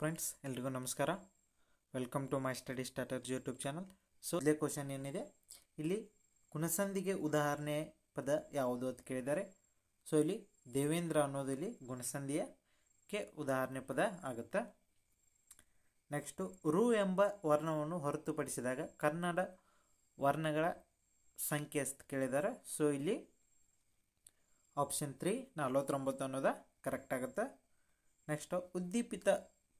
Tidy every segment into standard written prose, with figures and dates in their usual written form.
Friends, ಎಲ್ರಿಗೂ ನಮಸ್ಕಾರ. Welcome to my study starters YouTube channel. So ಇದೇ ಕ್ವಶನ್ ಏನಿದೆ, ಇಲ್ಲಿ ಗುಣಸಂಧಿಗೆ ಉದಾಹರಣೆ ಪದ ಯಾವುದು ಅಂತ ಕೇಳಿದ್ದಾರೆ. ಸೊ ಇಲ್ಲಿ ದೇವೇಂದ್ರ ಅನ್ನೋದು ಇಲ್ಲಿ ಗುಣಸಂಧಿಯಕ್ಕೆ ಉದಾಹರಣೆ ಪದ ಆಗುತ್ತೆ. ನೆಕ್ಸ್ಟು ರು ಎಂಬ ವರ್ಣವನ್ನು ಹೊರತುಪಡಿಸಿದಾಗ ಕನ್ನಡ ವರ್ಣಗಳ ಸಂಖ್ಯೆ ಅಂತ ಕೇಳಿದ್ದಾರೆ. ಸೊ ಇಲ್ಲಿ ಆಪ್ಷನ್ 3 49 ಅನ್ನೋದು ಕರೆಕ್ಟ್ ಆಗುತ್ತೆ. ನೆಕ್ಸ್ಟ್ ಉದ್ದೀಪಿತ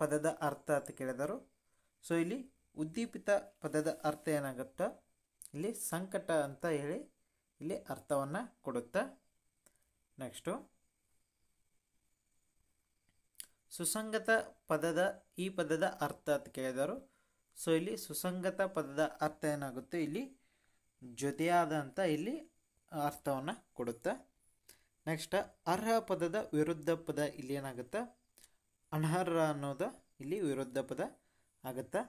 ಪದದ ಅರ್ಥ ಅಂತ ಕೇಳಿದರು. ಸೊ ಇಲ್ಲಿ ಉದ್ದೀಪಿತ ಪದದ ಅರ್ಥ ಏನಾಗುತ್ತೆ, ಇಲ್ಲಿ ಸಂಕಟ ಅಂತ ಹೇಳಿ ಇಲ್ಲಿ ಅರ್ಥವನ್ನು ಕೊಡುತ್ತೆ. ನೆಕ್ಸ್ಟು ಸುಸಂಗತ ಪದದ ಈ ಪದದ ಅರ್ಥ ಅಂತ ಕೇಳಿದರು. ಸೊ ಇಲ್ಲಿ ಸುಸಂಗತ ಪದದ ಅರ್ಥ ಏನಾಗುತ್ತೆ, ಇಲ್ಲಿ ಜೊತೆಯಾದ ಅಂತ ಇಲ್ಲಿ ಅರ್ಥವನ್ನು ಕೊಡುತ್ತೆ. ನೆಕ್ಸ್ಟ್ ಅರ್ಹ ಪದದ ವಿರುದ್ಧ ಪದ ಇಲ್ಲಿ ಏನಾಗುತ್ತೆ, ಅನರ್ಹ ಅನ್ನೋದು ಇಲ್ಲಿ ವಿರುದ್ಧ ಪದ ಆಗುತ್ತೆ.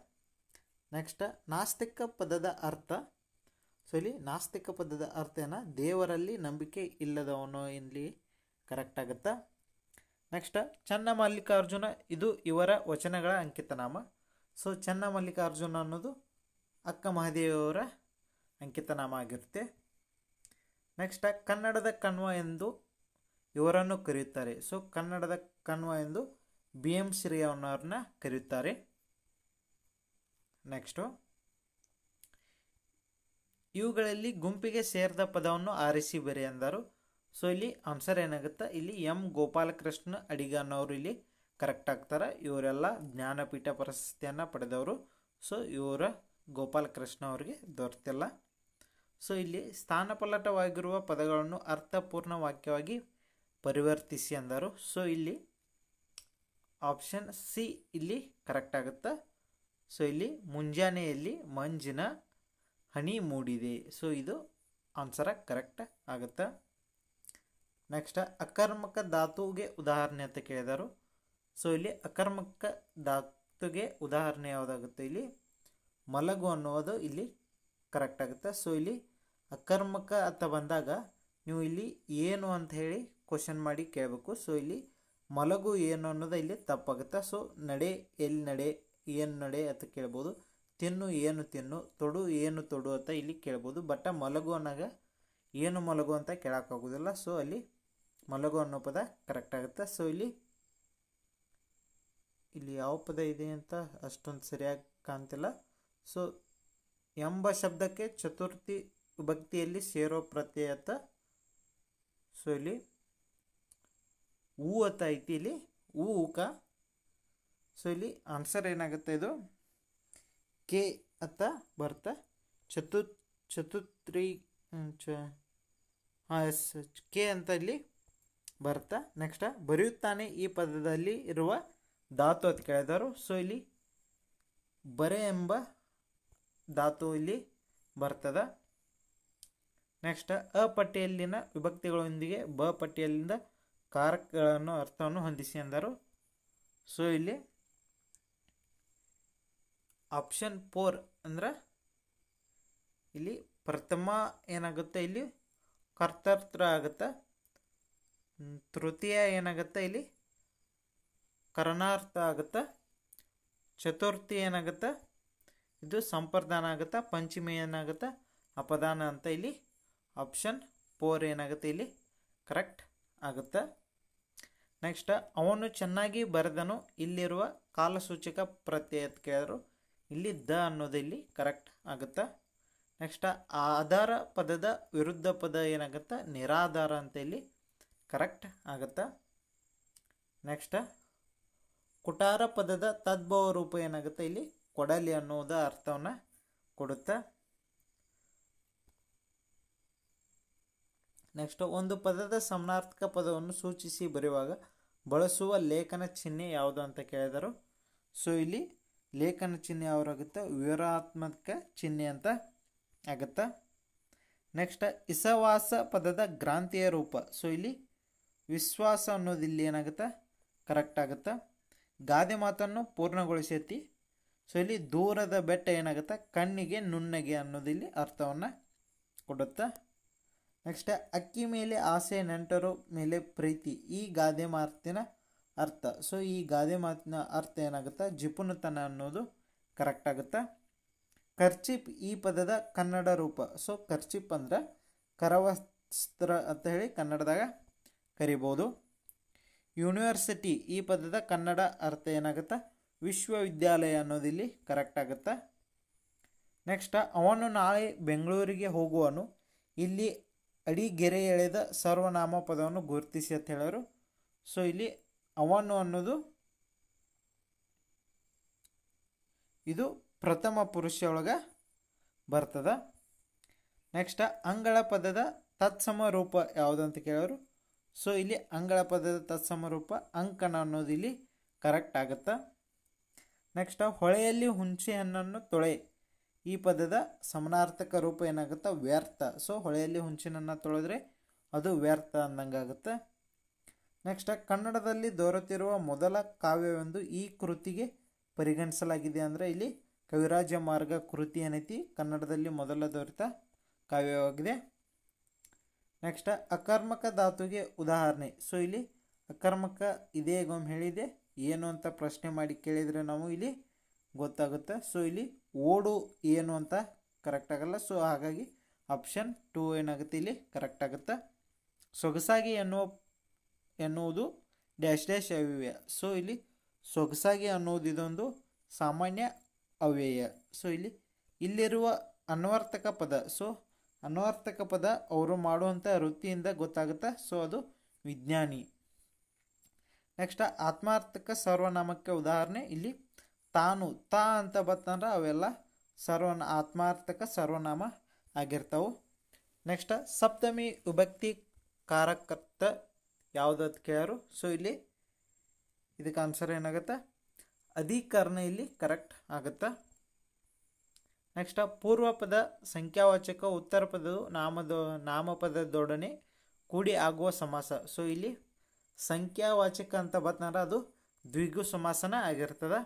ನೆಕ್ಸ್ಟ್ ನಾಸ್ತಿಕ ಪದದ ಅರ್ಥ. ಸೊ ಇಲ್ಲಿ ನಾಸ್ತಿಕ ಪದದ ಅರ್ಥ ದೇವರಲ್ಲಿ ನಂಬಿಕೆ ಇಲ್ಲದವನು ಇಲ್ಲಿ ಕರೆಕ್ಟ್ ಆಗುತ್ತೆ. ನೆಕ್ಸ್ಟ್ ಚನ್ನಮಲ್ಲಿಕಾರ್ಜುನ, ಇದು ಇವರ ವಚನಗಳ ಅಂಕಿತನಾಮ. ಸೊ ಚನ್ನಮಲ್ಲಿಕಾರ್ಜುನ ಅನ್ನೋದು ಅಕ್ಕ ಮಹಾದೇವಿಯವರ ಅಂಕಿತನಾಮ ಆಗಿರುತ್ತೆ. ನೆಕ್ಸ್ಟ್ ಕನ್ನಡದ ಕಣ್ವ ಎಂದು ಇವರನ್ನು ಕರೆಯುತ್ತಾರೆ. ಸೊ ಕನ್ನಡದ ಕಣ್ವ ಎಂದು BM ಶ್ರೀ ಅವರನ್ನ ಕರೆಯುತ್ತಾರೆ. ನೆಕ್ಸ್ಟು ಇವುಗಳಲ್ಲಿ ಗುಂಪಿಗೆ ಸೇರಿದ ಪದವನ್ನು ಆರಿಸಿ ಬರೆ ಎಂದರು. ಸೊ ಇಲ್ಲಿ ಆನ್ಸರ್ ಏನಾಗುತ್ತೆ, ಇಲ್ಲಿ M ಗೋಪಾಲಕೃಷ್ಣ ಅಡಿಗ ಅನ್ನೋರು ಇಲ್ಲಿ ಕರೆಕ್ಟ್ ಆಗ್ತಾರೆ. ಇವರೆಲ್ಲ ಜ್ಞಾನಪೀಠ ಪ್ರಶಸ್ತಿಯನ್ನು ಪಡೆದವರು. ಸೊ ಇವರ ಗೋಪಾಲಕೃಷ್ಣ ಅವರಿಗೆ ದೊರೆತಿಲ್ಲ. ಸೊ ಇಲ್ಲಿ ಸ್ಥಾನಪಲ್ಲಟವಾಗಿರುವ ಪದಗಳನ್ನು ಅರ್ಥಪೂರ್ಣ ವಾಕ್ಯವಾಗಿ ಪರಿವರ್ತಿಸಿ ಎಂದರು. ಸೊ ಇಲ್ಲಿ ಆಪ್ಷನ್ ಸಿ ಇಲ್ಲಿ ಕರೆಕ್ಟ್ ಆಗುತ್ತೆ. ಸೊ ಇಲ್ಲಿ ಮುಂಜಾನೆಯಲ್ಲಿ ಮಂಜಿನ ಹನಿ ಮೂಡಿದೆ. ಸೊ ಇದು ಆನ್ಸರ್ ಕರೆಕ್ಟ್ ಆಗುತ್ತೆ. ನೆಕ್ಸ್ಟ್ ಅಕರ್ಮಕ ಧಾತುಗೆ ಉದಾಹರಣೆ ಅಂತ ಕೇಳಿದರು. ಸೊ ಇಲ್ಲಿ ಅಕರ್ಮಕ ಧಾತುಗೆ ಉದಾಹರಣೆ ಯಾವುದಾಗುತ್ತೆ, ಇಲ್ಲಿ ಮಲಗು ಅನ್ನೋದು ಇಲ್ಲಿ ಕರೆಕ್ಟ್ ಆಗುತ್ತೆ. ಸೊ ಇಲ್ಲಿ ಅಕರ್ಮಕ ಅಂತ ಬಂದಾಗ ನೀವು ಇಲ್ಲಿ ಏನು ಅಂತ ಹೇಳಿ ಕ್ವಶನ್ ಮಾಡಿ ಕೇಳಬೇಕು. ಸೊ ಇಲ್ಲಿ ಮಲಗು ಏನು ಅನ್ನೋದು ಇಲ್ಲಿ ತಪ್ಪಾಗುತ್ತೆ. ಸೊ ನಡೆ ಎಲ್ಲಿ ನಡೆ, ಏನು ನಡೆ ಅಂತ ಕೇಳ್ಬೋದು. ತಿನ್ನು ಏನು ತಿನ್ನು, ತೊಡು ಏನು ತೊಡು ಅಂತ ಇಲ್ಲಿ ಕೇಳ್ಬೋದು. ಬಟ್ ಮಲಗು ಅನ್ನೋಗ ಏನು ಮಲಗು ಅಂತ ಕೇಳೋಕ್ಕಾಗೋದಿಲ್ಲ. ಸೊ ಅಲ್ಲಿ ಮಲಗು ಅನ್ನೋ ಪದ ಕರೆಕ್ಟ್ ಆಗುತ್ತೆ. ಸೊ ಇಲ್ಲಿ ಯಾವ ಪದ ಇದೆ ಅಂತ ಅಷ್ಟೊಂದು ಸರಿಯಾಗಿ ಕಾಣ್ತಿಲ್ಲ. ಸೊ ಎಂಬ ಶಬ್ದಕ್ಕೆ ಚತುರ್ಥಿ ವಿಭಕ್ತಿಯಲ್ಲಿ ಸೇರೋ ಪ್ರತ್ಯಯ ಅಂತ. ಸೊ ಇಲ್ಲಿ ಊ ಅಂತ ಐತಿ, ಇಲ್ಲಿ ಊಕ. ಸೊ ಇಲ್ಲಿ ಆನ್ಸರ್ ಏನಾಗುತ್ತೆ, ಇದು ಕೆ ಅಂತ ಬರ್ತಾ ಚತುರ್ಥಿ ಎಸ್ ಕೆ ಅಂತ ಇಲ್ಲಿ ಬರ್ತಾ. ನೆಕ್ಸ್ಟ್ ಬರೆಯುತ್ತಾನೆ ಈ ಪದದಲ್ಲಿ ಇರುವ ಧಾತು ಅಂತ ಕೇಳಿದರು. ಸೊ ಇಲ್ಲಿ ಬರೆ ಎಂಬ ಧಾತು ಇಲ್ಲಿ ಬರ್ತದ. ನೆಕ್ಸ್ಟ್ ಅ ಪಟ್ಟಿಯಲ್ಲಿನ ವಿಭಕ್ತಿಗಳೊಂದಿಗೆ ಬ ಪಟ್ಟಿಯಲ್ಲಿಂದ ಕಾರಕಗಳನ್ನು ಅರ್ಥವನ್ನು ಹೊಂದಿಸಿ ಎಂದರು. ಸೊ ಇಲ್ಲಿ ಆಪ್ಷನ್ 4 ಅಂದ್ರೆ ಇಲ್ಲಿ ಪ್ರಥಮ ಏನಾಗುತ್ತೆ, ಇಲ್ಲಿ ಕರ್ತೃ ಆಗುತ್ತೆ. ತೃತೀಯ ಏನಾಗುತ್ತೆ, ಇಲ್ಲಿ ಕರ್ಣಾರ್ಥ ಆಗುತ್ತೆ. ಚತುರ್ಥಿ ಏನಾಗುತ್ತೆ, ಇದು ಸಂಪ್ರದಾನ ಆಗುತ್ತೆ. ಪಂಚಮಿ ಏನಾಗುತ್ತೆ, ಅಪದಾನ ಅಂತ ಇಲ್ಲಿ ಆಪ್ಷನ್ 4 ಏನಾಗುತ್ತೆ, ಇಲ್ಲಿ ಕರೆಕ್ಟ್ ಆಗುತ್ತೆ. ನೆಕ್ಸ್ಟ್ ಅವನು ಚೆನ್ನಾಗಿ ಬರೆದನು, ಇಲ್ಲಿರುವ ಕಾಲಸೂಚಕ ಪ್ರತ್ಯಯ ಅಂತ ಕೇಳಿದ್ರು. ಇಲ್ಲಿ ದ ಅನ್ನೋದು ಇಲ್ಲಿ ಕರೆಕ್ಟ್ ಆಗುತ್ತೆ. ನೆಕ್ಸ್ಟ್ ಆಧಾರ ಪದದ ವಿರುದ್ಧ ಪದ ಏನಾಗುತ್ತೆ, ನಿರಾಧಾರ ಅಂತ ಇಲ್ಲಿ ಕರೆಕ್ಟ್ ಆಗುತ್ತೆ. ನೆಕ್ಸ್ಟ್ ಕುಟಾರ ಪದದ ತದ್ಭವ ರೂಪ ಏನಾಗುತ್ತೆ, ಇಲ್ಲಿ ಕೊಡಲಿ ಅನ್ನೋದ ಅರ್ಥವನ್ನು ಕೊಡುತ್ತೆ. ನೆಕ್ಸ್ಟ್ ಒಂದು ಪದದ ಸಮಾನಾರ್ಥಕ ಪದವನ್ನು ಸೂಚಿಸಿ ಬರೆಯುವಾಗ ಬಳಸುವ ಲೇಖನ ಚಿಹ್ನೆ ಯಾವುದು ಅಂತ ಕೇಳಿದರು. ಸೊ ಇಲ್ಲಿ ಲೇಖನ ಚಿಹ್ನೆ ಯಾವಾಗುತ್ತೆ, ವಿವರಾತ್ಮಕ ಚಿಹ್ನೆ ಅಂತ ಆಗುತ್ತೆ. ನೆಕ್ಸ್ಟ್ ಇಸವಾಸ ಪದದ ಗ್ರಾಂಥಿಯ ರೂಪ. ಸೊ ಇಲ್ಲಿ ವಿಶ್ವಾಸ ಅನ್ನೋದು ಇಲ್ಲಿ ಏನಾಗುತ್ತೆ, ಕರೆಕ್ಟ್ ಆಗುತ್ತೆ. ಗಾದೆ ಮಾತನ್ನು ಪೂರ್ಣಗೊಳಿಸೈತಿ. ಸೊ ಇಲ್ಲಿ ದೂರದ ಬೆಟ್ಟ ಏನಾಗುತ್ತೆ, ಕಣ್ಣಿಗೆ ನುಣ್ಣಗೆ ಅನ್ನೋದು ಇಲ್ಲಿ ಅರ್ಥವನ್ನು ಕೊಡುತ್ತೆ. ನೆಕ್ಸ್ಟ್ ಅಕ್ಕಿ ಮೇಲೆ ಆಸೆ, ನೆಂಟರು ಮೇಲೆ ಪ್ರೀತಿ. ಈ ಗಾದೆ ಮಾತಿನ ಅರ್ಥ. ಸೊ ಈ ಗಾದೆ ಮಾತಿನ ಅರ್ಥ ಏನಾಗುತ್ತೆ, ಜಿಪುಣತನ ಅನ್ನೋದು ಕರೆಕ್ಟ್ ಆಗುತ್ತೆ. ಕರ್ಚಿಪ್ ಈ ಪದದ ಕನ್ನಡ ರೂಪ. ಸೊ ಕರ್ಚಿಪ್ ಅಂದ್ರೆ ಕರವಸ್ತ್ರ ಅಂತ ಹೇಳಿ ಕನ್ನಡದಾಗ ಕರಿಬೋದು. ಯೂನಿವರ್ಸಿಟಿ ಈ ಪದದ ಕನ್ನಡ ಅರ್ಥ ಏನಾಗುತ್ತೆ, ವಿಶ್ವವಿದ್ಯಾಲಯ ಅನ್ನೋದಿಲ್ಲಿ ಕರೆಕ್ಟ್ ಆಗುತ್ತೆ. ನೆಕ್ಸ್ಟ್, ಅವನು ನಾಳೆ ಬೆಂಗಳೂರಿಗೆ ಹೋಗುವನು. ಇಲ್ಲಿ ಅಡಿಗೆರೆ ಎಳೆದ ಸರ್ವನಾಮ ಪದವನ್ನು ಗುರುತಿಸಿ ಅಂತ ಹೇಳೋರು. ಸೊ ಇಲ್ಲಿ ಅವನು ಅನ್ನೋದು ಇದು ಪ್ರಥಮ ಪುರುಷ ಒಳಗೆ ಬರ್ತದ. ನೆಕ್ಸ್ಟ್, ಅಂಗಳ ಪದದ ತತ್ಸಮ ರೂಪ ಯಾವುದು ಅಂತ ಕೇಳೋರು. ಸೊ ಇಲ್ಲಿ ಅಂಗಳ ಪದದ ತತ್ಸಮ ರೂಪ ಅಂಕಣ ಅನ್ನೋದು ಇಲ್ಲಿ ಕರೆಕ್ಟ್ ಆಗುತ್ತೆ. ನೆಕ್ಸ್ಟ್, ಹೊಳೆಯಲ್ಲಿ ಹುಣಸೆ ಹಣ್ಣನ್ನು ತೊಳೆ ಈ ಪದದ ಸಮಾನಾರ್ಥಕ ರೂಪ ಏನಾಗುತ್ತೆ, ವ್ಯರ್ಥ. ಸೊ ಹೊಳೆಯಲ್ಲಿ ಹುಣಸಿನನ್ನು ತೊಳೆದ್ರೆ ಅದು ವ್ಯರ್ಥ ಅಂದಂಗಾಗುತ್ತೆ. ನೆಕ್ಸ್ಟ್, ಕನ್ನಡದಲ್ಲಿ ದೊರೆತಿರುವ ಮೊದಲ ಕಾವ್ಯವೆಂದು ಈ ಕೃತಿಗೆ ಪರಿಗಣಿಸಲಾಗಿದೆ. ಅಂದರೆ ಇಲ್ಲಿ ಕವಿರಾಜ ಮಾರ್ಗ ಕೃತಿ ಏನೈತಿ ಕನ್ನಡದಲ್ಲಿ ಮೊದಲ ದೊರೆತ ಕಾವ್ಯವಾಗಿದೆ. ನೆಕ್ಸ್ಟ್, ಅಕರ್ಮಕ ಧಾತುಗೆ ಉದಾಹರಣೆ. ಸೊ ಇಲ್ಲಿ ಅಕರ್ಮಕ ಇದೇ ಗೊಮ್ಮೆ ಹೇಳಿದೆ, ಏನು ಅಂತ ಪ್ರಶ್ನೆ ಮಾಡಿ ಕೇಳಿದರೆ ನಾವು ಇಲ್ಲಿ ಗೊತ್ತಾಗುತ್ತೆ. ಸೊ ಇಲ್ಲಿ ಓಡು ಏನು ಅಂತ ಕರೆಕ್ಟ್ ಆಗಲ್ಲ. ಸೊ ಹಾಗಾಗಿ ಆಪ್ಷನ್ 2 ಏನಾಗುತ್ತೆ ಇಲ್ಲಿ ಕರೆಕ್ಟ್ ಆಗುತ್ತೆ. ಸೊಗಸಾಗಿ ಎನ್ನುವುದು ಡ್ಯಾಶ್ ಡ್ಯಾಶ್ ಅವ್ಯಯ. ಸೊ ಇಲ್ಲಿ ಸೊಗಸಾಗಿ ಅನ್ನೋದು ಇದೊಂದು ಸಾಮಾನ್ಯ ಅವ್ಯಯ. ಸೊ ಇಲ್ಲಿರುವ ಅನ್ವರ್ಥಕ ಪದ. ಸೊ ಅನ್ವರ್ಥಕ ಪದ ಅವರು ಮಾಡುವಂಥ ವೃತ್ತಿಯಿಂದ ಗೊತ್ತಾಗುತ್ತೆ. ಸೊ ಅದು ವಿಜ್ಞಾನಿ. ನೆಕ್ಸ್ಟ್, ಆತ್ಮಾರ್ಥಕ ಸರ್ವನಾಮಕ್ಕೆ ಉದಾಹರಣೆ. ಇಲ್ಲಿ ತಾನು ತಾ ಅಂತ ಬರ್ತಂದ್ರೆ ಅವೆಲ್ಲ ಆತ್ಮಾರ್ಥಕ ಸರ್ವನಾಮ ಆಗಿರ್ತಾವೆ. ನೆಕ್ಸ್ಟ್, ಸಪ್ತಮಿ ವಿಭಕ್ತಿ ಕಾರಕರ್ತ ಯಾವುದು ಅಂತ ಕೇಳೋರು. ಸೊ ಇಲ್ಲಿ ಇದಕ್ಕೆ ಆನ್ಸರ್ ಏನಾಗುತ್ತೆ, ಅಧಿಕರಣ ಇಲ್ಲಿ ಕರೆಕ್ಟ್ ಆಗುತ್ತೆ. ನೆಕ್ಸ್ಟ್, ಪೂರ್ವ ಪದ ಸಂಖ್ಯಾವಾಚಕ, ಉತ್ತರ ಪದವು ನಾಮಪದದೊಡನೆ ಕೂಡಿ ಆಗುವ ಸಮಾಸ. ಸೊ ಇಲ್ಲಿ ಸಂಖ್ಯಾವಾಚಕ ಅಂತ ಬಂತಂದ್ರೆ ಅದು ದ್ವಿಗು ಸಮಾಸನ ಆಗಿರ್ತದೆ.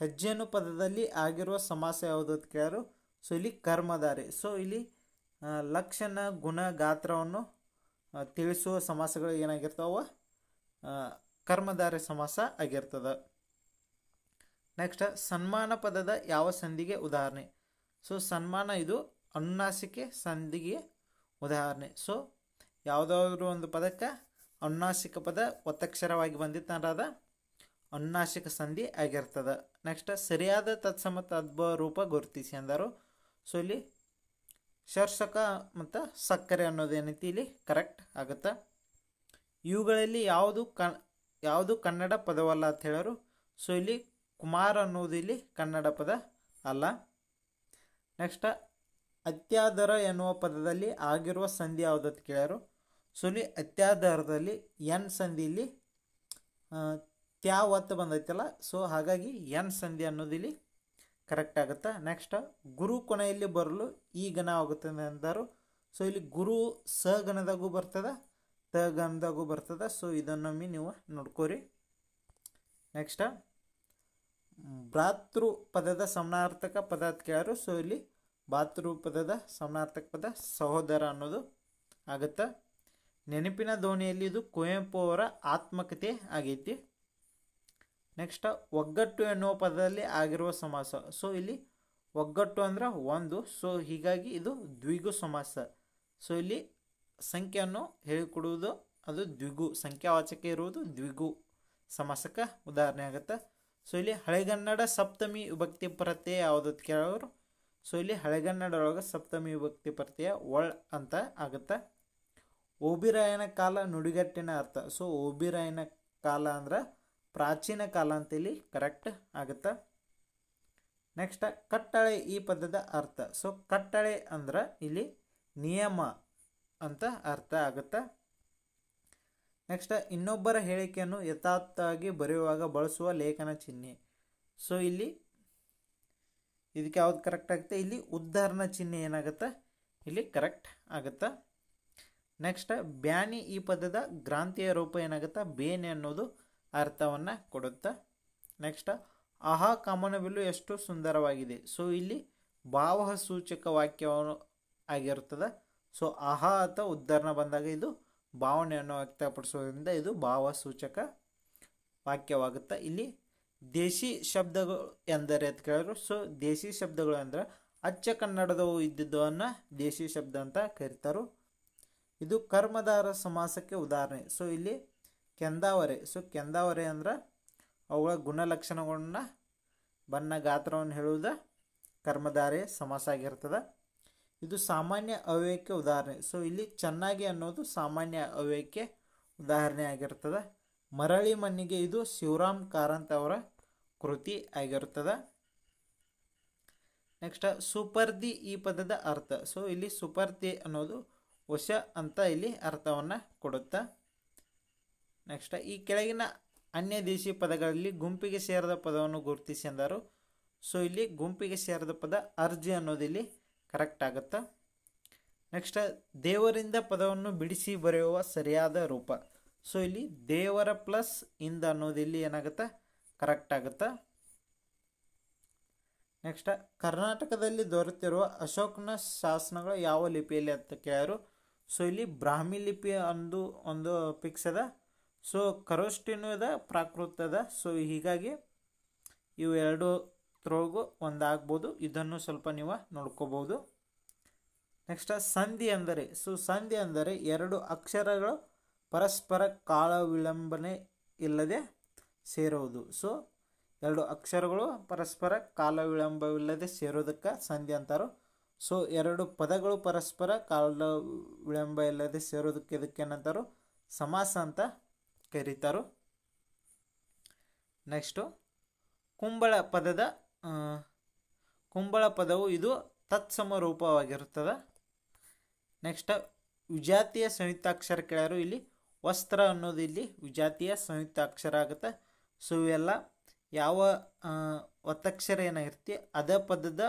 ಹೆಜ್ಜೆನು ಪದದಲ್ಲಿ ಆಗಿರುವ ಸಮಾಸ ಯಾವುದು ಅಂತ ಕೇಳೋರು. ಸೊ ಇಲ್ಲಿ ಕರ್ಮಧಾರೆ. ಸೊ ಇಲ್ಲಿ ಲಕ್ಷಣ ಗುಣ ಗಾತ್ರವನ್ನು ತಿಳಿಸುವ ಸಮಾಸಗಳು ಏನಾಗಿರ್ತಾವ, ಕರ್ಮಧಾರೆ ಸಮಾಸ ಆಗಿರ್ತದೆ. ನೆಕ್ಸ್ಟ್, ಸನ್ಮಾನ ಪದದ ಯಾವ ಸಂಧಿಗೆ ಉದಾಹರಣೆ. ಸೊ ಸನ್ಮಾನ ಇದು ಅನುನಾಸಿಕೆ ಸಂಧಿಗೆ ಉದಾಹರಣೆ. ಸೊ ಯಾವುದಾದ್ರೂ ಒಂದು ಪದಕ್ಕೆ ಅನುನಾಸಿಕ ಪದ ಒತ್ತಕ್ಷರವಾಗಿ ಬಂದಿತ್ತಂದ್ರೆ ಅದ ಅನುನಾಸಿಕ ಸಂಧಿ ಆಗಿರ್ತದೆ. ನೆಕ್ಸ್ಟ್, ಸರಿಯಾದ ತತ್ಸಮ ತದ್ಭವ ರೂಪ ಗುರುತಿಸಿ ಅಂದರು. ಸೊ ಇಲ್ಲಿ ಶರ್ಷಕ ಮತ್ತು ಸಕ್ಕರೆ ಅನ್ನೋದು ಏನೈತಿ ಇಲ್ಲಿ ಕರೆಕ್ಟ್ ಆಗುತ್ತೆ. ಇವುಗಳಲ್ಲಿ ಯಾವುದು ಕನ್ನಡ ಪದವಲ್ಲ ಅಂತ ಹೇಳೋರು. ಸೊ ಇಲ್ಲಿ ಕುಮಾರ್ ಅನ್ನೋದು ಇಲ್ಲಿ ಕನ್ನಡ ಪದ ಅಲ್ಲ. ನೆಕ್ಸ್ಟ್, ಅತ್ಯಾದರ ಎನ್ನುವ ಪದದಲ್ಲಿ ಆಗಿರುವ ಸಂಧಿ ಯಾವುದು ಅಂತ ಕೇಳೋರು. ಸೊ ಇಲ್ಲಿ ಅತ್ಯಾದರದಲ್ಲಿ ಎನ್ ಸಂಧಿ ಇಲ್ಲಿ ಒತ್ತು ಬಂದೈತಲ್ಲ. ಸೊ ಹಾಗಾಗಿ ಎನ್ ಸಂಧಿ ಅನ್ನೋದು ಇಲ್ಲಿ ಕರೆಕ್ಟ್ ಆಗುತ್ತೆ. ನೆಕ್ಸ್ಟ್, ಗುರು ಕೊನೆಯಲ್ಲಿ ಬರಲು ಈ ಗಣ ಆಗುತ್ತದೆ ಅಂದರು. ಸೊ ಇಲ್ಲಿ ಗುರು ಸ ಗಣದಾಗೂ ಬರ್ತದೆ, ತ ಗಣದಾಗೂ ಬರ್ತದೆ. ಸೊ ಇದನ್ನೊಮ್ಮೆ ನೀವು ನೋಡ್ಕೋರಿ. ನೆಕ್ಸ್ಟ್, ಭ್ರಾತೃ ಪದದ ಸಮಾನಾರ್ಥಕ ಪದ ಅಂತ ಕೇಳೋರು. ಸೊ ಇಲ್ಲಿ ಭಾತೃ ಪದದ ಸಮಾನಾರ್ಥಕ ಪದ ಸಹೋದರ ಅನ್ನೋದು ಆಗುತ್ತೆ. ನೆನಪಿನ ದೋಣಿಯಲ್ಲಿ ಇದು ಕುವೆಂಪು ಅವರ ಆತ್ಮಕಥೆ ಆಗೈತಿ. ನೆಕ್ಸ್ಟ್, ಒಗ್ಗಟ್ಟು ಎನ್ನುವ ಪದದಲ್ಲಿ ಆಗಿರುವ ಸಮಾಸ. ಸೊ ಇಲ್ಲಿ ಒಗ್ಗಟ್ಟು ಅಂದ್ರೆ ಒಂದು. ಸೊ ಹೀಗಾಗಿ ಇದು ದ್ವಿಗು ಸಮಾಸ. ಸೊ ಇಲ್ಲಿ ಸಂಖ್ಯೆಯನ್ನು ಹೇಳಿಕೊಡುವುದು ಅದು ದ್ವಿಗು, ಸಂಖ್ಯಾವಾಚಕ ಇರುವುದು ದ್ವಿಗು ಸಮಾಸಕ್ಕೆ ಉದಾಹರಣೆ ಆಗುತ್ತೆ. ಸೊ ಇಲ್ಲಿ ಹಳೆಗನ್ನಡ ಸಪ್ತಮಿ ವಿಭಕ್ತಿ ಪ್ರತ್ಯಯ ಯಾವುದು ಅಂತ ಕೇಳೋರು. ಸೊ ಇಲ್ಲಿ ಹಳೆಗನ್ನಡ ಒಳಗೆ ಸಪ್ತಮಿ ವಿಭಕ್ತಿ ಪ್ರತ್ಯಯ ಒಳ್ ಅಂತ ಆಗುತ್ತೆ. ಓಬಿರಾಯನ ಕಾಲ ನುಡಿಗಟ್ಟಿನ ಅರ್ಥ. ಸೊ ಓಬಿರಾಯನ ಕಾಲ ಅಂದ್ರೆ ಪ್ರಾಚೀನ ಕಾಲ ಅಂತ ಇಲ್ಲಿ ಕರೆಕ್ಟ್ ಆಗುತ್ತೆ. ನೆಕ್ಸ್ಟ್, ಕಟ್ಟಳೆ ಈ ಪದದ ಅರ್ಥ. ಸೊ ಕಟ್ಟಳೆ ಅಂದ್ರೆ ಇಲ್ಲಿ ನಿಯಮ ಅಂತ ಅರ್ಥ ಆಗುತ್ತೆ. ನೆಕ್ಸ್ಟ್, ಇನ್ನೊಬ್ಬರ ಹೇಳಿಕೆಯನ್ನು ಯಥಾರ್ಥವಾಗಿ ಬರೆಯುವಾಗ ಬಳಸುವ ಲೇಖನ ಚಿಹ್ನೆ. ಸೊ ಇಲ್ಲಿ ಇದಕ್ಕೆ ಯಾವ್ದು ಕರೆಕ್ಟ್ ಆಗುತ್ತೆ, ಇಲ್ಲಿ ಉದ್ಧಾರಣ ಚಿಹ್ನೆ ಏನಾಗುತ್ತೆ ಇಲ್ಲಿ ಕರೆಕ್ಟ್ ಆಗುತ್ತೆ. ನೆಕ್ಸ್ಟ್, ಬ್ಯಾನಿ ಈ ಪದದ ಗ್ರಾಂಥಿಯ ರೂಪ ಏನಾಗುತ್ತೆ, ಬೇನೆ ಅನ್ನೋದು ಅರ್ಥವನ್ನು ಕೊಡುತ್ತೆ. ನೆಕ್ಸ್ಟ್, ಆಹಾ ಕಾಮನಬಿಲ್ಲು ಎಷ್ಟು ಸುಂದರವಾಗಿದೆ. ಸೊ ಇಲ್ಲಿ ಭಾವ ಸೂಚಕ ವಾಕ್ಯವನ್ನು ಆಗಿರುತ್ತದೆ. ಸೊ ಆಹಾ ಅಥವಾ ಉದ್ಧಾರಣ ಬಂದಾಗ ಇದು ಭಾವನೆಯನ್ನು ವ್ಯಕ್ತಪಡಿಸೋದ್ರಿಂದ ಇದು ಭಾವ ಸೂಚಕ ವಾಕ್ಯವಾಗುತ್ತೆ. ಇಲ್ಲಿ ದೇಶಿ ಶಬ್ದಗಳು ಎಂದರೆ ಅಂತ ಕೇಳಿದ್ರು. ಸೊ ದೇಶಿ ಶಬ್ದಗಳು ಅಂದ್ರೆ ಅಚ್ಚ ಕನ್ನಡದವು ಇದ್ದಿದ್ದವನ್ನ ದೇಶಿ ಶಬ್ದ ಅಂತ ಕರೀತಾರೋ. ಇದು ಕರ್ಮಧಾರ ಸಮಾಸಕ್ಕೆ ಉದಾಹರಣೆ. ಸೊ ಇಲ್ಲಿ ಕೆಂದಾವರೆ. ಸೊ ಕೆಂದಾವರೆ ಅಂದ್ರೆ ಅವುಗಳ ಗುಣಲಕ್ಷಣಗಳನ್ನ ಬಣ್ಣ ಗಾತ್ರವನ್ನು ಹೇಳುವುದು ಕರ್ಮಧಾರೆ ಸಮಾಸ ಆಗಿರ್ತದೆ. ಇದು ಸಾಮಾನ್ಯ ಅವ್ಯಯಕ್ಕೆ ಉದಾಹರಣೆ. ಸೊ ಇಲ್ಲಿ ಚೆನ್ನಾಗಿ ಅನ್ನೋದು ಸಾಮಾನ್ಯ ಅವ್ಯಯಕ್ಕೆ ಉದಾಹರಣೆ ಆಗಿರ್ತದೆ. ಮರಳಿ ಮಣ್ಣಿಗೆ ಇದು ಶಿವರಾಮ್ ಕಾರಂತ್ ಅವರ ಕೃತಿ ಆಗಿರುತ್ತದೆ. ನೆಕ್ಸ್ಟ್ ಸುಪರ್ದಿ ಈ ಪದದ ಅರ್ಥ. ಸೊ ಇಲ್ಲಿ ಸುಪರ್ದಿ ಅನ್ನೋದು ವಶ ಅಂತ ಇಲ್ಲಿ ಅರ್ಥವನ್ನು ಕೊಡುತ್ತಾ. ನೆಕ್ಸ್ಟ್ ಈ ಕೆಳಗಿನ ಅನ್ಯ ದೇಶಿ ಪದಗಳಲ್ಲಿ ಗುಂಪಿಗೆ ಸೇರಿದ ಪದವನ್ನು ಗುರುತಿಸಿ ಎಂದರು. ಸೊ ಇಲ್ಲಿ ಗುಂಪಿಗೆ ಸೇರಿದ ಪದ ಅರ್ಜಿ ಅನ್ನೋದು ಇಲ್ಲಿ ಕರೆಕ್ಟ್ ಆಗುತ್ತಾ. ನೆಕ್ಸ್ಟ್ ದೇವರಿಂದ ಪದವನ್ನು ಬಿಡಿಸಿ ಬರೆಯುವ ಸರಿಯಾದ ರೂಪ. ಸೊ ಇಲ್ಲಿ ದೇವರ ಪ್ಲಸ್ ಇಂದ ಅನ್ನೋದು ಇಲ್ಲಿ ಏನಾಗುತ್ತಾ ಕರೆಕ್ಟ್ ಆಗುತ್ತಾ. ನೆಕ್ಸ್ಟ್ ಕರ್ನಾಟಕದಲ್ಲಿ ದೊರೆತಿರುವ ಅಶೋಕನ ಶಾಸನಗಳು ಯಾವ ಲಿಪಿಯಲ್ಲಿ ಅಂತ ಕೇಳರು. ಸೊ ಇಲ್ಲಿ ಬ್ರಾಹ್ಮಿ ಲಿಪಿ ಒಂದು ಫಿಕ್ಸ್ ಅದ. ಸೊ ಖರೋಷ್ಠಿನೂ ಅದ, ಪ್ರಾಕೃತ ಅದ. ಸೊ ಹೀಗಾಗಿ ಇವು ಎರಡು ತ್ರೊಳಗು ಒಂದಾಗ್ಬೋದು. ಇದನ್ನು ಸ್ವಲ್ಪ ನೀವು ನೋಡ್ಕೋಬಹುದು. ನೆಕ್ಸ್ಟ್ ಸಂಧಿ ಅಂದರೆ. ಸೊ ಸಂಧಿ ಅಂದರೆ ಎರಡು ಅಕ್ಷರಗಳು ಪರಸ್ಪರ ಕಾಲ ವಿಳಂಬನೆ ಇಲ್ಲದೆ ಸೇರುವುದು. ಸೊ ಎರಡು ಅಕ್ಷರಗಳು ಪರಸ್ಪರ ಕಾಲ ವಿಳಂಬವಿಲ್ಲದೆ ಸೇರೋದಕ್ಕೆ ಸಂಧಿ ಅಂತಾರೋ. ಸೊ ಎರಡು ಪದಗಳು ಪರಸ್ಪರ ಕಾಲ ವಿಳಂಬ ಇಲ್ಲದೆ ಸೇರೋದಕ್ಕೆ ಇದಕ್ಕೆ ಏನಂತಾರೋ ಸಮಾಸ ಅಂತ ಕರೀತಾರೋ. ನೆಕ್ಸ್ಟು ಕುಂಬಳ ಪದವು ಇದು ತತ್ಸಮ ರೂಪವಾಗಿರುತ್ತದೆ. ನೆಕ್ಸ್ಟ್ ವಿಜಾತಿಯ ಸಂಯುಕ್ತಾಕ್ಷರ ಕೇಳರು. ಇಲ್ಲಿ ವಸ್ತ್ರ ಅನ್ನೋದು ಇಲ್ಲಿ ವಿಜಾತಿಯ ಸಂಯುಕ್ತಾಕ್ಷರ ಆಗುತ್ತೆ. ಸೊ ಇವೆಲ್ಲ ಯಾವ ಒತ್ತಕ್ಷರ ಏನಾಗಿರ್ತಿ ಅದ ಪದದ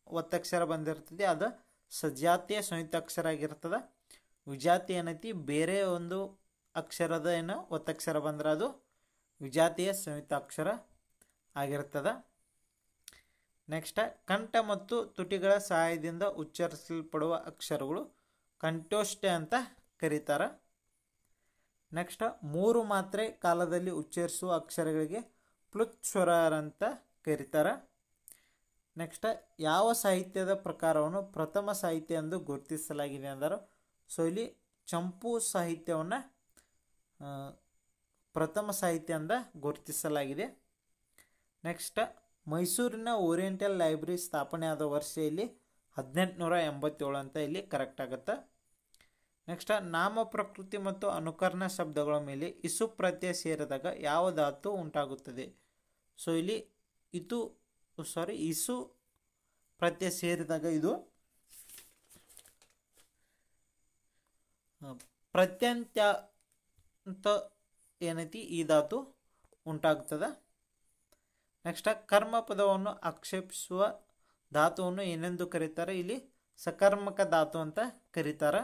ಒತ್ತಕ್ಷರ ಬಂದಿರ್ತದೆ, ಅದು ಸಜಾತಿಯ ಸಂಯುಕ್ತಾಕ್ಷರ ಆಗಿರ್ತದೆ. ವಿಜಾತಿ ಏನೈತಿ ಬೇರೆ ಒಂದು ಅಕ್ಷರದ ಏನೋ ಒತ್ತಕ್ಷರ ಬಂದ್ರೆ ಅದು ವಿಜಾತಿಯ ಸಂಯುಕ್ತಾಕ್ಷರ ಆಗಿರ್ತದೆ. ನೆಕ್ಸ್ಟ್ ಕಂಠ ಮತ್ತು ತುಟಿಗಳ ಸಹಾಯದಿಂದ ಉಚ್ಚರಿಸಲ್ಪಡುವ ಅಕ್ಷರಗಳು ಕಂಠೋಷ್ಠ ಅಂತ ಕರೀತಾರೆ. ನೆಕ್ಸ್ಟ್ ಮೂರು ಮಾತ್ರೆ ಕಾಲದಲ್ಲಿ ಉಚ್ಚರಿಸುವ ಅಕ್ಷರಗಳಿಗೆ ಪ್ಲುತ್ಸ್ವರ ಅಂತ ಕರೀತಾರೆ. ನೆಕ್ಸ್ಟ್ ಯಾವ ಸಾಹಿತ್ಯದ ಪ್ರಕಾರವನ್ನು ಪ್ರಥಮ ಸಾಹಿತ್ಯ ಎಂದು ಗುರುತಿಸಲಾಗಿದೆ ಅಂದರೆ. ಸೊ ಇಲ್ಲಿ ಚಂಪು ಸಾಹಿತ್ಯವನ್ನು ಪ್ರಥಮ ಸಾಹಿತ್ಯ ಅಂತ ಗುರುತಿಸಲಾಗಿದೆ. ನೆಕ್ಸ್ಟ್ ಮೈಸೂರಿನ ಓರಿಯೆಂಟಲ್ ಲೈಬ್ರರಿ ಸ್ಥಾಪನೆ ಆದ ವರ್ಷ ಇಲ್ಲಿ 1887 ಅಂತ ಇಲ್ಲಿ ಕರೆಕ್ಟ್ ಆಗುತ್ತೆ. ನೆಕ್ಸ್ಟ್ ನಾಮ ಪ್ರಕೃತಿ ಮತ್ತು ಅನುಕರಣ ಶಬ್ದಗಳ ಮೇಲೆ ಇಸು ಪ್ರತ್ಯಯ ಸೇರಿದಾಗ ಯಾವ ಧಾತು ಉಂಟಾಗುತ್ತದೆ. ಸೊ ಇಲ್ಲಿ ಇಸು ಪ್ರತ್ಯಯ ಸೇರಿದಾಗ ಇದು ಪ್ರತ್ಯಂತ ಏನೈತಿ ಈ ಧಾತು ಉಂಟಾಗ್ತದೆ. ನೆಕ್ಸ್ಟ್ ಕರ್ಮ ಪದವನ್ನು ಆಕ್ಷೇಪಿಸುವ ಧಾತುವನ್ನು ಏನೆಂದು ಕರೀತಾರೆ. ಇಲ್ಲಿ ಸಕರ್ಮಕ ಧಾತು ಅಂತ ಕರೀತಾರೆ.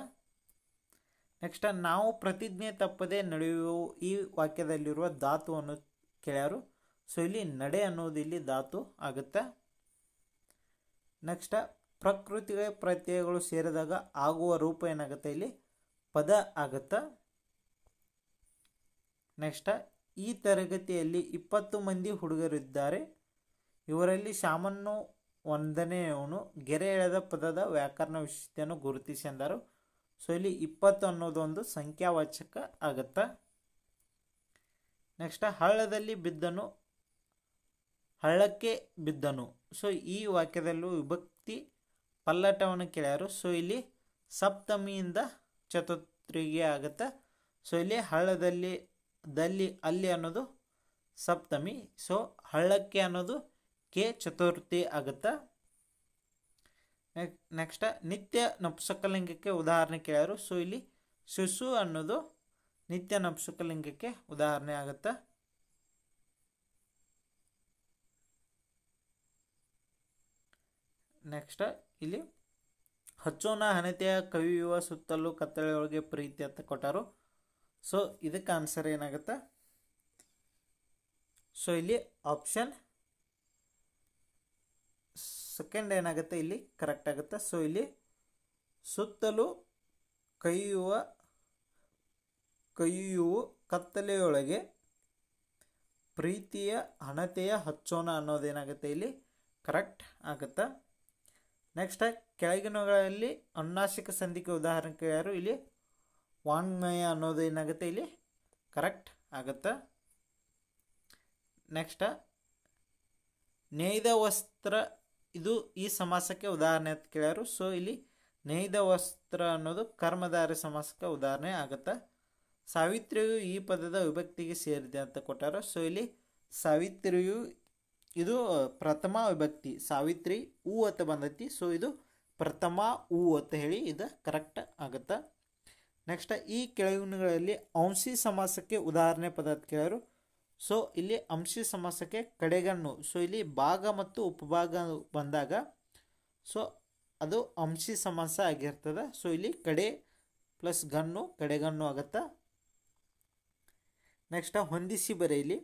ನೆಕ್ಸ್ಟ್ ನಾವು ಪ್ರತಿಜ್ಞೆ ತಪ್ಪದೆ ನಡೆಯುವ ಈ ವಾಕ್ಯದಲ್ಲಿರುವ ಧಾತುವನ್ನು ಕೇಳ್ಯಾರು. ಸೊ ಇಲ್ಲಿ ನಡೆ ಅನ್ನೋದು ಇಲ್ಲಿ ಧಾತು ಆಗುತ್ತೆ. ನೆಕ್ಸ್ಟ್ ಪ್ರಕೃತಿಗೆ ಪ್ರತ್ಯಯಗಳು ಸೇರಿದಾಗ ಆಗುವ ರೂಪ ಏನಾಗುತ್ತೆ ಇಲ್ಲಿ ಪದ ಆಗುತ್ತೆ. ನೆಕ್ಸ್ಟ್ ಈ ತರಗತಿಯಲ್ಲಿ 20 ಮಂದಿ ಹುಡುಗರಿದ್ದಾರೆ. ಇವರಲ್ಲಿ ಶಾಮನ್ನು 1ನೇಯವನು ಗೆರೆ ಎಳೆದ ಪದದ ವ್ಯಾಕರಣ ವಿಶಿಷ್ಟತೆಯನ್ನು ಗುರುತಿಸಿ ಎಂದರು. ಸೊ ಇಲ್ಲಿ 20 ಅನ್ನೋದು ಒಂದು ಸಂಖ್ಯಾವಾಚಕ ಆಗುತ್ತೆ. ನೆಕ್ಸ್ಟ್ ಹಳ್ಳಕ್ಕೆ ಬಿದ್ದನು. ಸೊ ಈ ವಾಕ್ಯದಲ್ಲೂ ವಿಭಕ್ತಿ ಪಲ್ಲಟವನ್ನು ಕೇಳ್ಯಾರು. ಸೊ ಇಲ್ಲಿ ಸಪ್ತಮಿಯಿಂದ ಚತುರ್ಥಿಗೆ ಆಗುತ್ತೆ. ಸೊ ಇಲ್ಲಿ ಅಲ್ಲಿ ಅನ್ನೋದು ಸಪ್ತಮಿ. ಸೊ ಹಳ್ಳಕ್ಕೆ ಅನ್ನೋದು ಕೆ ಚತುರ್ಥಿ ಆಗುತ್ತೆ. ನೆಕ್ಸ್ಟ್ ನಿತ್ಯ ನಪುಂಸಕಲಿಂಗಕ್ಕೆ ಉದಾಹರಣೆ ಕೇಳ್ಯಾರು. ಸೊ ಇಲ್ಲಿ ಶಿಶು ಅನ್ನೋದು ನಿತ್ಯ ನಪುಂಸಕಲಿಂಗಕ್ಕೆ ಉದಾಹರಣೆ ಆಗುತ್ತೆ. ನೆಕ್ಸ್ಟ್ ಇಲ್ಲಿ ಹಚ್ಚೋನ ಹಣತೆಯ ಕವಿಯುವ ಸುತ್ತಲೂ ಕತ್ತಲೆಯೊಳಗೆ ಪ್ರೀತಿ ಅಂತ ಕೊಟ್ಟರು. ಸೊ ಇದಕ್ಕೆ ಆನ್ಸರ್ ಏನಾಗುತ್ತೆ. ಸೊ ಇಲ್ಲಿ ಆಪ್ಷನ್ ಸೆಕೆಂಡ್ ಏನಾಗುತ್ತೆ ಇಲ್ಲಿ ಕರೆಕ್ಟ್ ಆಗುತ್ತೆ. ಸೊ ಇಲ್ಲಿ ಸುತ್ತಲೂ ಕೈಯುವ ಕತ್ತಲೆಯೊಳಗೆ ಪ್ರೀತಿಯ ಹಣತೆಯ ಹಚ್ಚೋಣ ಅನ್ನೋದೇನಾಗುತ್ತೆ ಇಲ್ಲಿ ಕರೆಕ್ಟ್ ಆಗುತ್ತಾ. ನೆಕ್ಸ್ಟ್ ಕೆಳಗಿನಗಳಲ್ಲಿ ಅನುನಾಸಿಕ ಸಂಧಿಗೆ ಉದಾಹರಣೆ ಕೇಳ್ಯಾರು, ಇಲ್ಲಿ ವಾಂಗ್ಮಯ ಅನ್ನೋದು ಏನಾಗುತ್ತೆ ಇಲ್ಲಿ ಕರೆಕ್ಟ್ ಆಗುತ್ತಾ. ನೆಕ್ಸ್ಟ್ ನೇಯ್ದ ವಸ್ತ್ರ, ಇದು ಈ ಸಮಾಸಕ್ಕೆ ಉದಾಹರಣೆ ಅಂತ ಕೇಳ್ಯಾರು. ಸೊ ಇಲ್ಲಿ ನೇಯ್ದ ವಸ್ತ್ರ ಅನ್ನೋದು ಕರ್ಮಧಾರಯ ಸಮಾಸಕ್ಕೆ ಉದಾಹರಣೆ ಆಗುತ್ತಾ. ಸಾವಿತ್ರಿಯು ಈ ಪದದ ವಿಭಕ್ತಿಗೆ ಸೇರಿದೆ ಅಂತ ಕೊಟ್ಟಾರ. ಸೊ ಇಲ್ಲಿ ಸಾವಿತ್ರಿಯು ಇದು ಪ್ರಥಮ ವಿಭಕ್ತಿ, ಸಾವಿತ್ರಿ ಹೂ ಅಂತ ಬಂದೈತಿ. ಸೊ ಇದು ಪ್ರಥಮ ಹೂ ಅಂತ ಹೇಳಿ ಇದು ಕರೆಕ್ಟ್ ಆಗುತ್ತಾ. ನೆಕ್ಸ್ಟ್ ಈ ಕೆಳಗಿನಗಳಲ್ಲಿ ಅಂಶಿ ಸಮಾಸಕ್ಕೆ ಉದಾಹರಣೆ ಪದ ಅಂತ ಕೇಳರು. ಸೊ ಇಲ್ಲಿ ಅಂಶಿ ಸಮಾಸಕ್ಕೆ ಕಡೆಗಣ್ಣು, ಸೊ ಇಲ್ಲಿ ಭಾಗ ಮತ್ತು ಉಪಭಾಗ ಬಂದಾಗ ಸೊ ಅದು ಅಂಶಿ ಸಮಾಸ ಆಗಿರ್ತದೆ. ಸೊ ಇಲ್ಲಿ ಕಡೆ ಪ್ಲಸ್ ಗಣ್ಣು ಕಡೆಗಣ್ಣು ಆಗುತ್ತಾ. ನೆಕ್ಸ್ಟ್ ಹೊಂದಿಸಿ ಬರೆಯಲಿ.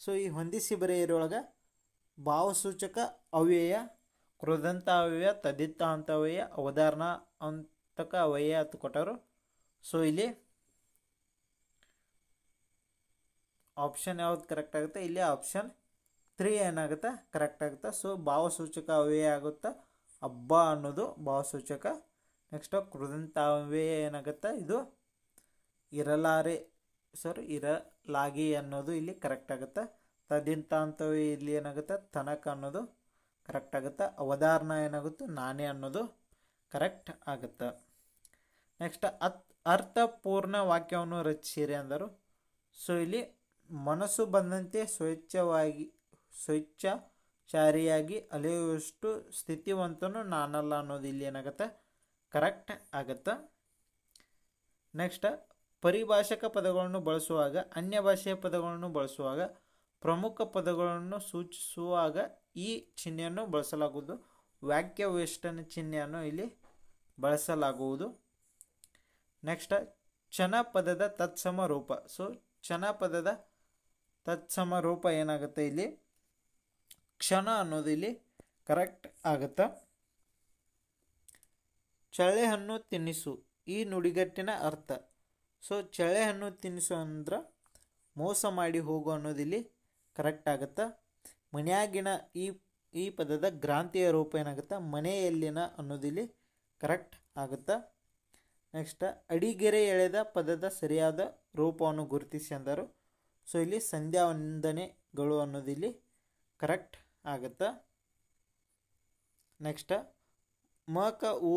ಸೊ ಈ ಹೊಂದಿಸಿ ಬರೆಯರೊಳಗೆ ಭಾವಸೂಚಕ ಅವ್ಯಯ, ಕೃದಂತ ಅವ್ಯಯ, ತದ್ದಿತ್ತಾಂತ ಅವ್ಯಯ, ಅವಧಾರಣ ಅಂತಕ ಅವ್ಯಯ ಅಂತ ಕೊಟ್ಟರು. ಸೊ ಇಲ್ಲಿ ಆಪ್ಷನ್ ಯಾವ್ದು ಕರೆಕ್ಟ್ ಆಗುತ್ತೆ, ಇಲ್ಲಿ ಆಪ್ಷನ್ 3 ಏನಾಗುತ್ತೆ ಕರೆಕ್ಟ್ ಆಗುತ್ತೆ. ಸೊ ಭಾವಸೂಚಕ ಅವ್ಯಯ ಆಗುತ್ತಾ, ಹಬ್ಬ ಅನ್ನೋದು ಭಾವಸೂಚಕ. ನೆಕ್ಸ್ಟ್ ಕೃದಂತ ಅವ್ಯಯ ಏನಾಗುತ್ತೆ, ಇದು ಇರಲಾರೆ ಇರಲಾಗಿ ಅನ್ನೋದು ಇಲ್ಲಿ ಕರೆಕ್ಟ್ ಆಗುತ್ತೆ. ತದ್ದಿಂತಾಂತವೇ ಇಲ್ಲಿ ಏನಾಗುತ್ತೆ ತನಕ ಅನ್ನೋದು ಕರೆಕ್ಟ್ ಆಗುತ್ತೆ. ಅವಧಾರಣ ಏನಾಗುತ್ತೆ ನಾನೇ ಅನ್ನೋದು ಕರೆಕ್ಟ್ ಆಗುತ್ತೆ. ನೆಕ್ಸ್ಟ್ ಅರ್ಥಪೂರ್ಣ ವಾಕ್ಯವನ್ನು ರಚಿಸಿರಿ ಅಂದರು. ಸೊ ಇಲ್ಲಿ ಮನಸ್ಸು ಬಂದಂತೆ ಸ್ವೇಚ್ಛಾಚಾರಿಯಾಗಿ ಅಲೆಯುವಷ್ಟು ಸ್ಥಿತಿವಂತನು ನಾನಲ್ಲ ಅನ್ನೋದು ಇಲ್ಲಿ ಏನಾಗುತ್ತೆ ಕರೆಕ್ಟ್ ಆಗುತ್ತೆ. ನೆಕ್ಸ್ಟ್ ಪರಿಭಾಷಕ ಪದಗಳನ್ನು ಬಳಸುವಾಗ, ಅನ್ಯ ಭಾಷೆಯ ಪದಗಳನ್ನು ಬಳಸುವಾಗ, ಪ್ರಮುಖ ಪದಗಳನ್ನು ಸೂಚಿಸುವಾಗ ಈ ಚಿಹ್ನೆಯನ್ನು ಬಳಸಲಾಗುವುದು. ವಾಕ್ಯ ವೇಷ್ಟನ ಚಿಹ್ನೆಯನ್ನು ಇಲ್ಲಿ ಬಳಸಲಾಗುವುದು. ನೆಕ್ಸ್ಟ್ ಚನ ಪದದ ತತ್ಸಮ ರೂಪ. ಸೊ ಚನ ಪದದ ತತ್ಸಮ ರೂಪ ಏನಾಗುತ್ತೆ ಇಲ್ಲಿ ಕ್ಷಣ ಅನ್ನೋದು ಇಲ್ಲಿ ಕರೆಕ್ಟ್ ಆಗುತ್ತಾ. ಚಳ್ಳೆಹಣ್ಣು ತಿನ್ನಿಸು ಈ ನುಡಿಗಟ್ಟಿನ ಅರ್ಥ. ಸೊ ಚಳ್ಳೆಹಣ್ಣು ತಿನ್ನಿಸು ಅಂದ್ರೆ ಮೋಸ ಮಾಡಿ ಹೋಗು ಅನ್ನೋದಿಲ್ಲಿ ಕರೆಕ್ಟ್ ಆಗುತ್ತಾ. ಮನ್ಯಾಗಿನ ಈ ಪದದ ಗ್ರಾಂತಿಯ ರೂಪ ಏನಾಗುತ್ತಾ ಮನೆಯಲ್ಲಿನ ಅನ್ನೋದಿಲ್ಲಿ ಕರೆಕ್ಟ್ ಆಗುತ್ತಾ. ನೆಕ್ಸ್ಟ್ ಅಡಿಗೆರೆ ಎಳೆದ ಪದದ ಸರಿಯಾದ ರೂಪವನ್ನು ಗುರುತಿಸಿ ಅಂದರು. ಸೊ ಇಲ್ಲಿ ಸಂಧ್ಯಾ ವಂದನೆಗಳು ಅನ್ನೋದಿಲ್ಲಿ ಕರೆಕ್ಟ್ ಆಗುತ್ತಾ. ನೆಕ್ಸ್ಟ್ ಮಕ ಉ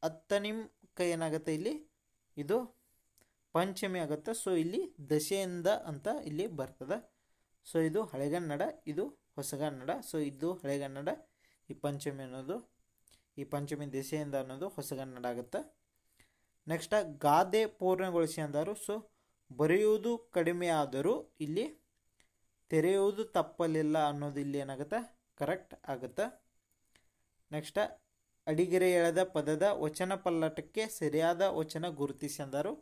ಅತ್ತನಿಂಕ ಏನಾಗುತ್ತೆ ಇಲ್ಲಿ ಇದು ಪಂಚಮಿ ಆಗುತ್ತೆ. ಸೊ ಇಲ್ಲಿ ದಶೆಯಿಂದ ಅಂತ ಇಲ್ಲಿ ಬರ್ತದೆ. ಸೊ ಇದು ಹಳೆಗನ್ನಡ, ಇದು ಹೊಸಗನ್ನಡ. ಸೊ ಇದು ಹಳೆಗನ್ನಡ, ಈ ಪಂಚಮಿ ಅನ್ನೋದು ಈ ಪಂಚಮಿ ದಶೆಯಿಂದ ಅನ್ನೋದು ಹೊಸಗನ್ನಡ ಆಗುತ್ತೆ. ನೆಕ್ಸ್ಟ್ ಗಾದೆ ಪೂರ್ಣಗೊಳಿಸಿ ಅಂದರು. ಸೊ ಬರೆಯುವುದು ಕಡಿಮೆ ಆದರೂ ಇಲ್ಲಿ ತೆರೆಯುವುದು ತಪ್ಪಲಿಲ್ಲ ಅನ್ನೋದು ಇಲ್ಲಿ ಏನಾಗುತ್ತೆ ಕರೆಕ್ಟ್ ಆಗುತ್ತೆ. ನೆಕ್ಸ್ಟ್ ಅಡಿಗೆರೆ ಎಳೆದ ಪದದ ವಚನ ಪಲ್ಲಟಕ್ಕೆ ಸರಿಯಾದ ವಚನ ಗುರುತಿಸಿ ಅಂದರು.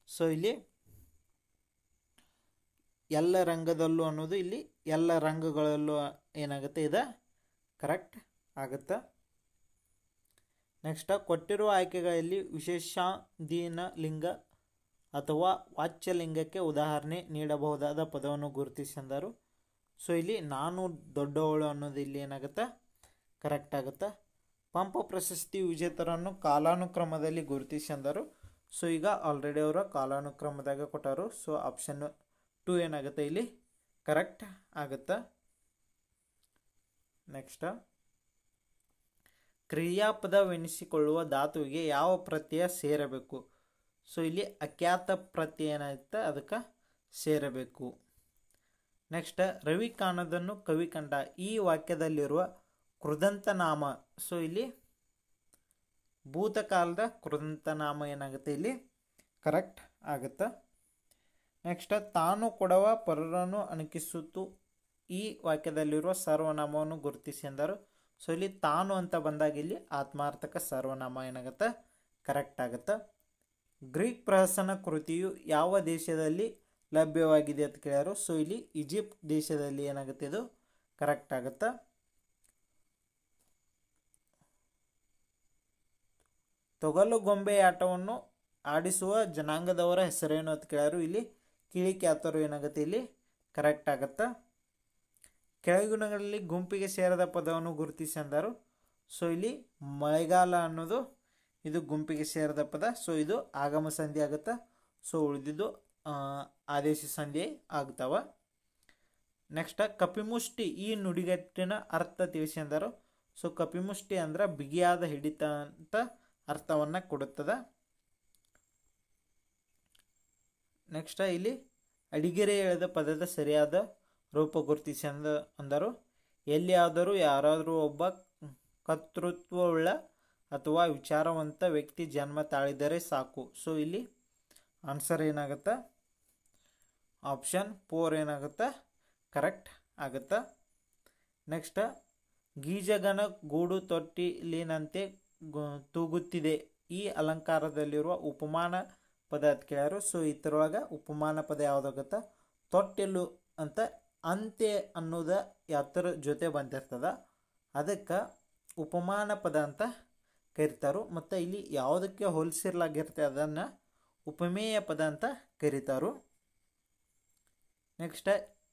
ಸೊ ಇಲ್ಲಿ ಎಲ್ಲ ರಂಗದಲ್ಲೂ ಅನ್ನೋದು ಇಲ್ಲಿ ಎಲ್ಲ ರಂಗಗಳಲ್ಲೂ ಏನಾಗುತ್ತೆ ಇದು ಕರೆಕ್ಟ್ ಆಗುತ್ತೆ. ನೆಕ್ಸ್ಟ್ ಕೊಟ್ಟಿರುವ ಆಯ್ಕೆಗಳಲ್ಲಿ ವಿಶೇಷಾಧೀನ ಲಿಂಗ ಅಥವಾ ವಾಚ್ಯಲಿಂಗಕ್ಕೆ ಉದಾಹರಣೆ ನೀಡಬಹುದಾದ ಪದವನ್ನು ಗುರುತಿಸಿ ಅಂದರು. ಸೊ ಇಲ್ಲಿ ನಾನು ದೊಡ್ಡವಳು ಅನ್ನೋದು ಇಲ್ಲಿ ಏನಾಗುತ್ತೆ ಕರೆಕ್ಟ್ ಆಗುತ್ತೆ. ಪಂಪ ಪ್ರಶಸ್ತಿ ವಿಜೇತರನ್ನು ಕಾಲಾನುಕ್ರಮದಲ್ಲಿ ಗುರುತಿಸಿ ಅಂದರು. ಸೊ ಈಗ ಆಲ್ರೆಡಿ ಅವರ ಕಾಲಾನುಕ್ರಮದಾಗ ಕೊಟ್ಟರು. ಸೊ ಆಪ್ಷನ್ 2 ಏನಾಗುತ್ತೆ ಇಲ್ಲಿ ಕರೆಕ್ಟ್ ಆಗುತ್ತೆ. ನೆಕ್ಸ್ಟ್ ಕ್ರಿಯಾಪದವೆನಿಸಿಕೊಳ್ಳುವ ಧಾತುವಿಗೆ ಯಾವ ಪ್ರತ್ಯಯ ಸೇರಬೇಕು. ಸೊ ಇಲ್ಲಿ ಅಖ್ಯಾತ ಪ್ರತ್ಯಯ ಏನಾಗುತ್ತೆ ಅದಕ್ಕೆ ಸೇರಬೇಕು. ನೆಕ್ಸ್ಟ್ ರವಿ ಕಾಣದನ್ನು ಕವಿ ಕಂಡ ಈ ವಾಕ್ಯದಲ್ಲಿರುವ ಕೃದಂತನಾಮ. ಸೊ ಇಲ್ಲಿ ಭೂತಕಾಲದ ಕೃದಂತನಾಮ ಏನಾಗುತ್ತೆ ಇಲ್ಲಿ ಕರೆಕ್ಟ್ ಆಗುತ್ತೆ. ನೆಕ್ಸ್ಟ್ ತಾನು ಕೊಡವ ಪರರನ್ನು ಅಣಕಿಸುತ್ತು ಈ ವಾಕ್ಯದಲ್ಲಿರುವ ಸರ್ವನಾಮವನ್ನು ಗುರುತಿಸಿ ಎಂದರು. ಸೊ ಇಲ್ಲಿ ತಾನು ಅಂತ ಬಂದಾಗ ಇಲ್ಲಿ ಆತ್ಮಾರ್ಥಕ ಸರ್ವನಾಮ ಏನಾಗುತ್ತೆ ಕರೆಕ್ಟ್ ಆಗುತ್ತೆ. ಗ್ರೀಕ್ ಪ್ರಹಸನ ಕೃತಿಯು ಯಾವ ದೇಶದಲ್ಲಿ ಲಭ್ಯವಾಗಿದೆ ಅಂತ ಕೇಳ್ಯಾರು. ಸೊ ಇಲ್ಲಿ ಈಜಿಪ್ಟ್ ದೇಶದಲ್ಲಿ ಏನಾಗುತ್ತೆ ಇದು ಕರೆಕ್ಟ್ ಆಗುತ್ತೆ. ತೊಗಲು ಗೊಂಬೆ ಆಟವನ್ನು ಆಡಿಸುವ ಜನಾಂಗದವರ ಹೆಸರೇನು ಅಂತ ಕೇಳ್ಯಾರು. ಇಲ್ಲಿ ಕಿಳಿಕ್ಯಾತರು ಏನಾಗುತ್ತೆ ಇಲ್ಲಿ ಕರೆಕ್ಟ್ ಆಗುತ್ತಾ. ಕೆಳಗಿನಗಳಲ್ಲಿ ಗುಂಪಿಗೆ ಸೇರದ ಪದವನ್ನು ಗುರುತಿಸಿ ಅಂದರು. ಸೊ ಇಲ್ಲಿ ಮಳೆಗಾಲ ಅನ್ನೋದು ಇದು ಗುಂಪಿಗೆ ಸೇರದ ಪದ. ಸೊ ಇದು ಆಗಮ ಸಂಧಿ ಆಗುತ್ತಾ. ಸೊ ಉಳಿದಿದ್ದು ಆದೇಶ ಸಂಧಿ ಆಗ್ತಾವ. ನೆಕ್ಸ್ಟ್ ಕಪಿಮುಷ್ಟಿ ಈ ನುಡಿಗಟ್ಟಿನ ಅರ್ಥ ತಿಳಿಸಿ ಅಂದರು. ಸೊ ಕಪಿಮುಷ್ಟಿ ಅಂದ್ರೆ ಬಿಗಿಯಾದ ಹಿಡಿತ ಅಂತ ಅರ್ಥವನ್ನ ಕೊಡುತ್ತದೆ. ನೆಕ್ಸ್ಟ್ ಇಲ್ಲಿ ಅಡಿಗೆರೆ ಎಳೆದ ಪದದ ಸರಿಯಾದ ರೂಪ ಗುರುತಿಸಿ ಅಂದರು. ಎಲ್ಲಿಯಾದರೂ ಯಾರಾದರೂ ಒಬ್ಬ ಕರ್ತೃತ್ವವುಳ್ಳ ಅಥವಾ ವಿಚಾರವಂತ ವ್ಯಕ್ತಿ ಜನ್ಮ ತಾಳಿದರೆ ಸಾಕು. ಸೊ ಇಲ್ಲಿ ಆನ್ಸರ್ ಏನಾಗುತ್ತೆ, ಆಪ್ಷನ್ 4 ಏನಾಗುತ್ತೆ, ಕರೆಕ್ಟ್ ಆಗುತ್ತಾ. ನೆಕ್ಸ್ಟ್ ಗೀಜಗನ ಗೂಡು ತೊಟ್ಟಿಲಿನಂತೆ ತೂಗುತ್ತಿದೆ ಈ ಅಲಂಕಾರದಲ್ಲಿರುವ ಉಪಮಾನ ಪದ ಅಂತ ಕೇಳ್ಯಾರು. ಸೊ ಇದರೊಳಗೆ ಉಪಮಾನ ಪದ ಯಾವುದಾಗುತ್ತಾ, ತೊಟ್ಟಿಲು ಅಂತ ಅಂತೆ ಅನ್ನೋದ ಯಾವ್ದ್ರ ಜೊತೆ ಬಂದಿರ್ತದ ಅದಕ್ಕೆ ಉಪಮಾನ ಪದ ಅಂತ ಕರಿತಾರು. ಮತ್ತು ಇಲ್ಲಿ ಯಾವುದಕ್ಕೆ ಹೋಲಿಸಿರ್ಲಾಗಿರುತ್ತೆ ಅದನ್ನು ಉಪಮೇಯ ಪದ ಅಂತ ಕರೀತಾರು. ನೆಕ್ಸ್ಟ್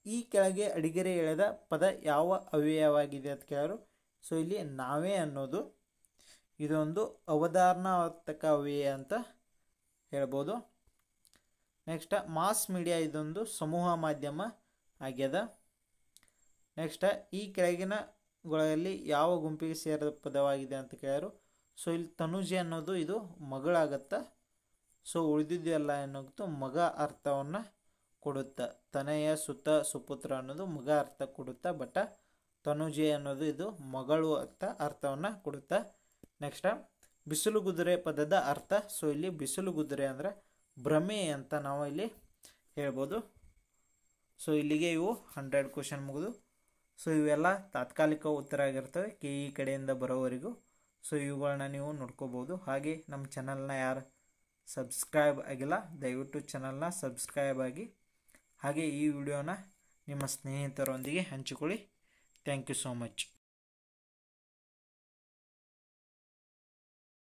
ಈ ಕೆಳಗೆ ಅಡಿಗೆರೆ ಎಳೆದ ಪದ ಯಾವ ಅವ್ಯಯವಾಗಿದೆ ಅಂತ ಕೇಳರು. ಸೊ ಇಲ್ಲಿ ನಾವೇ ಅನ್ನೋದು ಇದೊಂದು ಅವಧಾರಣಾತ್ಮಕ ಅವ್ಯಯ ಅಂತ ಹೇಳ್ಬೋದು. ನೆಕ್ಸ್ಟ್ ಮಾಸ್ ಮೀಡಿಯಾ ಇದೊಂದು ಸಮೂಹ ಮಾಧ್ಯಮ ಆಗ್ಯದ. ನೆಕ್ಸ್ಟ್ ಈ ಕೆಳಗಿನಗಳಲ್ಲಿ ಯಾವ ಗುಂಪಿಗೆ ಸೇರಿದ ಪದವಾಗಿದೆ ಅಂತ ಕೇಳರು. ಸೊ ಇಲ್ಲಿ ತನುಜೆ ಅನ್ನೋದು ಇದು ಮಗಳಾಗತ್ತಾ. ಸೊ ಉಳಿದಿದ್ದು ಎಲ್ಲ ಏನಾಗುತ್ತೋ ಮಗ ಅರ್ಥವನ್ನು ಕೊಡುತ್ತಾ. ತನಯ ಸುತ ಸುಪುತ್ರ ಅನ್ನೋದು ಮಗ ಅರ್ಥ ಕೊಡುತ್ತಾ. ಬಟ್ ತನುಜೆ ಅನ್ನೋದು ಇದು ಮಗಳು ಅಂತ ಅರ್ಥವನ್ನು ಕೊಡುತ್ತಾ. ನೆಕ್ಸ್ಟ್ ಬಿಸಿಲು ಕುದುರೆ ಪದದ ಅರ್ಥ. ಸೊ ಇಲ್ಲಿ ಬಿಸಿಲು ಕುದುರೆ ಅಂದರೆ ಭ್ರಮೆ ಅಂತ ನಾವು ಇಲ್ಲಿ ಹೇಳ್ಬೋದು. ಸೊ ಇಲ್ಲಿಗೆ ಇವು 100 ಕ್ವಶನ್ ಮುಗಿದು. ಸೊ ಇವೆಲ್ಲ ತಾತ್ಕಾಲಿಕ ಉತ್ತರ ಆಗಿರ್ತವೆ KE ಕಡೆಯಿಂದ ಬರೋವರೆಗೂ. ಸೊ ಇವುಗಳನ್ನ ನೀವು ನೋಡ್ಕೋಬೋದು. ಹಾಗೆ ನಮ್ಮ ಚಾನಲ್ನ ಯಾರು ಸಬ್ಸ್ಕ್ರೈಬ್ ಆಗಿಲ್ಲ ದಯವಿಟ್ಟು ಚಾನಲ್ನ ಸಬ್ಸ್ಕ್ರೈಬ್ ಆಗಿ. ಹಾಗೆ ಈ ವಿಡಿಯೋನ ನಿಮ್ಮ ಸ್ನೇಹಿತರೊಂದಿಗೆ ಹಂಚಿಕೊಳ್ಳಿ. Thank you so much.